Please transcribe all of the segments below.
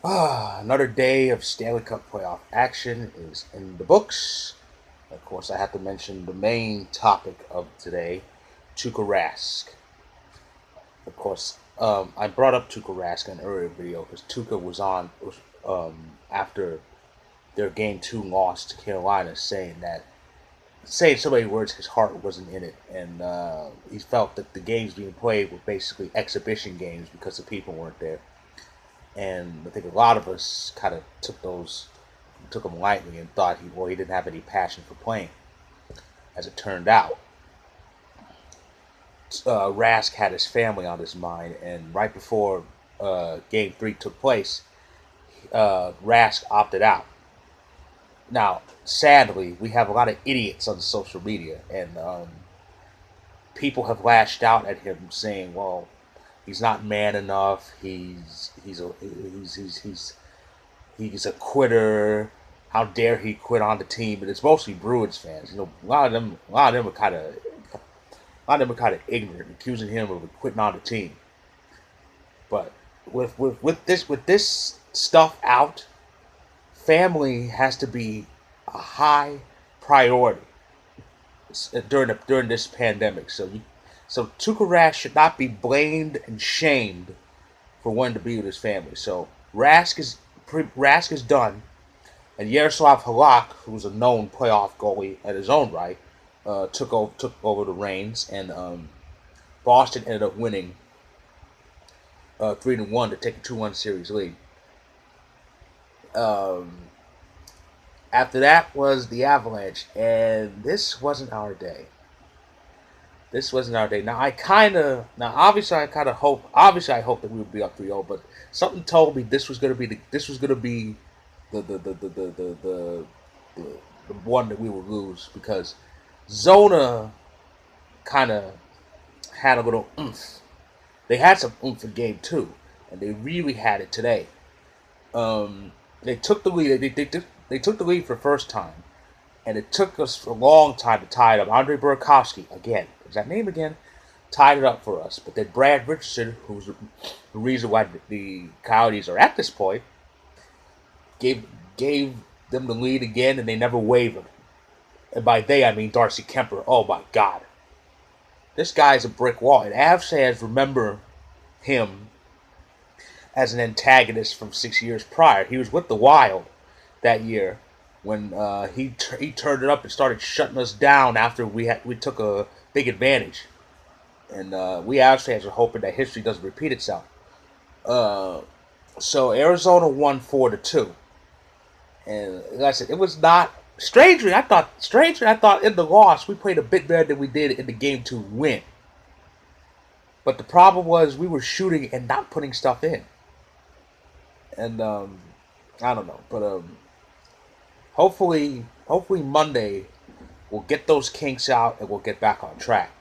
Another day of Stanley Cup playoff action is in the books. Of course, I have to mention the main topic of today, Tuukka Rask. Of course, I brought up Tuukka Rask in an earlier video because Tuukka was on after their Game 2 loss to Carolina, saying so many words his heart wasn't in it, and he felt that the games being played were basically exhibition games because the people weren't there. And I think a lot of us kind of took him lightly and thought he didn't have any passion for playing. As it turned out, Rask had his family on his mind, and right before Game 3 took place, Rask opted out. Now, sadly, we have a lot of idiots on social media, and people have lashed out at him saying, "Well, he's not man enough. He's a quitter. How dare he quit on the team?" But it's mostly Bruins fans. A lot of them are kind of ignorant, accusing him of quitting on the team. But with this stuff out, family has to be a high priority during this pandemic. So Tuukka Rask should not be blamed and shamed for wanting to be with his family. So Rask is done, and Yaroslav Halak, who's a known playoff goalie at his own right, took over the reins, and Boston ended up winning 3-1 to take a 2-1 series lead. Um, After that was the Avalanche, and this wasn't our day. This wasn't our day. Obviously I hope that we would be up 3-0, but something told me this was gonna be the the, the one that we would lose because Zona kind of had a little oomph. They had some oomph in Game 2, and they really had it today. They took the lead. They took the lead for the first time, and it took us a long time to tie it up. Andre Burakovsky, again, is that name again, tied it up for us. But then Brad Richardson, who's the reason why the Coyotes are at this point, gave them the lead again, and they never wavered. And by they, I mean Darcy Kemper. Oh my God, this guy's a brick wall. And Avs fans remember him as an antagonist from 6 years prior. He was with the Wild that year when he turned it up and started shutting us down after we took a big advantage. And we Avs fans are hoping that history doesn't repeat itself. Uh, so Arizona won 4-2, and like I said, it was not. Strangely, I thought in the loss we played a bit better than we did in the Game 2 win. But the problem was we were shooting and not putting stuff in, and I don't know. But hopefully Monday we'll get those kinks out and we'll get back on track.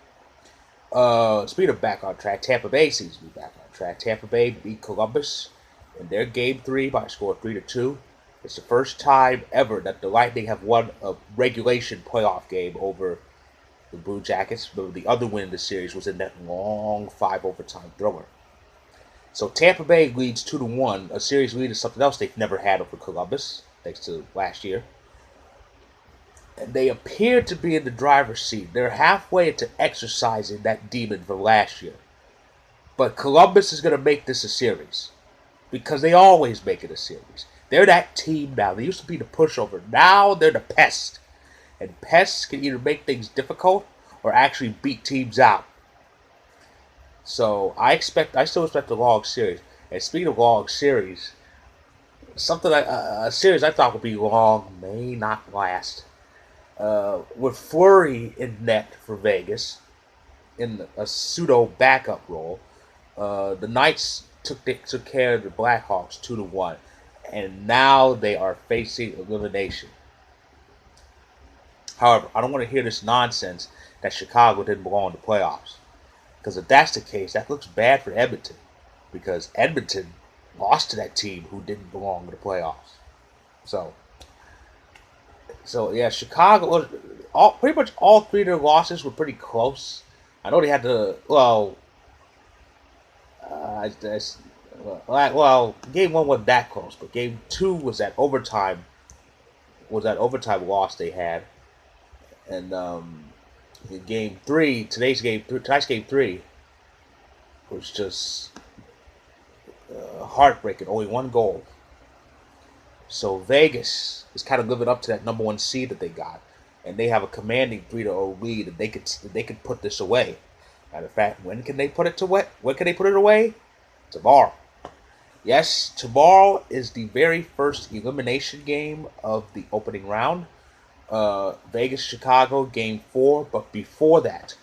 Speaking of back on track, Tampa Bay seems to be back on track. Tampa Bay beat Columbus in their Game 3 by a score of 3-2. It's the first time ever that the Lightning have won a regulation playoff game over the Blue Jackets. The other win in the series was in that long 5 overtime thriller. So Tampa Bay leads 2-1. A series lead is something else they've never had over Columbus, thanks to last year. And they appear to be in the driver's seat. They're halfway into exercising that demon from last year. But Columbus is going to make this a series because they always make it a series. They're that team now. They used to be the pushover. Now they're the pest. And pests can either make things difficult or actually beat teams out. So I still expect a long series. And speaking of long series, a series I thought would be long may not last. With Fleury in net for Vegas in a pseudo backup role, the Knights took care of the Blackhawks 2-1, and now they are facing elimination. However, I don't want to hear this nonsense that Chicago didn't belong in the playoffs, because if that's the case, that looks bad for Edmonton, because Edmonton lost to that team who didn't belong in the playoffs. So yeah, Chicago. Pretty much all three of their losses were pretty close. I know they had to. Well, Well, game one wasn't that close, but game two was that overtime. Was that overtime loss they had, and in game three, tonight's game three was just heartbreaking. Only one goal. So Vegas is kind of living up to that number one seed that they got, and they have a commanding 3-0 lead, and they could put this away. Matter of fact, when can they put it to what? When can they put it away? Tomorrow. Yes, tomorrow is the very first elimination game of the opening round. Vegas Chicago game 4, but before that,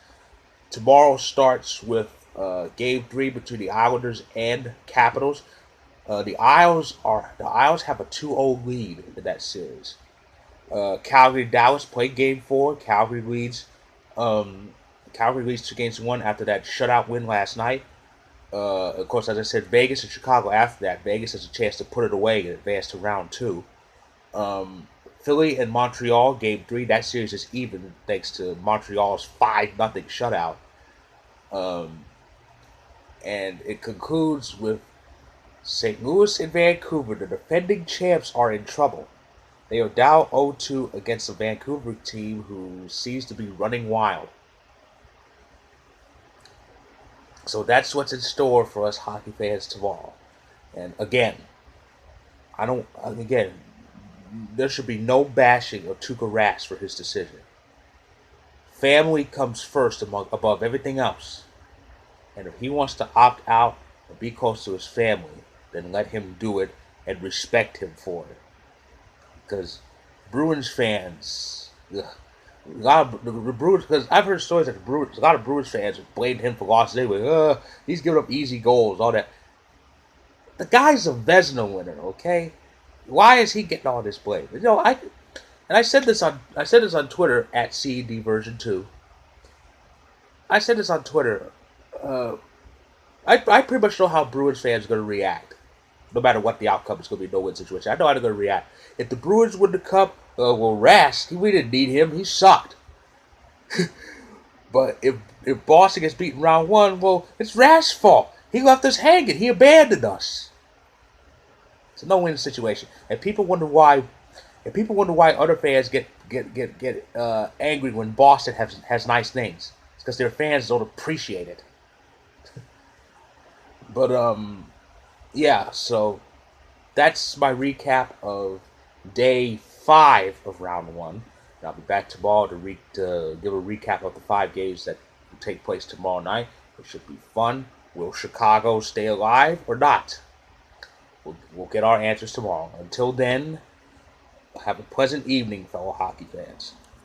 tomorrow starts with game 3 between the Islanders and Capitals. The Isles have a 2-0 lead in that series. Calgary Dallas played game 4. Um, Calgary leads 2-1 after that shutout win last night. Of course, as I said, Vegas and Chicago after that. Vegas has a chance to put it away and advance to round 2. Philly and Montreal, game 3. That series is even thanks to Montreal's 5-0 shutout. And it concludes with St. Louis and Vancouver. The defending champs are in trouble. They are down 0-2 against the Vancouver team who seems to be running wild. So that's what's in store for us hockey fans tomorrow. And again, there should be no bashing of Tuukka Rask for his decision. Family comes first above everything else. And if he wants to opt out and be close to his family, then let him do it and respect him for it. Because Bruins fans, a lot of the Bruins, because I've heard stories that a lot of Bruins fans blamed him for losses. They were, he's giving up easy goals, all that. The guy's a Vezina winner, okay? Why is he getting all this blame? I said this on Twitter at CED version 2. I said this on Twitter. I pretty much know how Bruins fans are going to react. No matter what the outcome, it's going to be a no-win situation. I know how they're going to react. If the Bruins win the cup, Rask, we didn't need him. He sucked. But if Boston gets beaten round 1, well, it's Rask's fault. He left us hanging. He abandoned us. It's a no-win situation, and people wonder why. And people wonder why other fans get angry when Boston has nice things. It's because their fans don't appreciate it. But yeah. So that's my recap of day 5 of round 1. And I'll be back tomorrow to give a recap of the 5 games that will take place tomorrow night. It should be fun. Will Chicago stay alive or not? We'll get our answers tomorrow. Until then, have a pleasant evening, fellow hockey fans.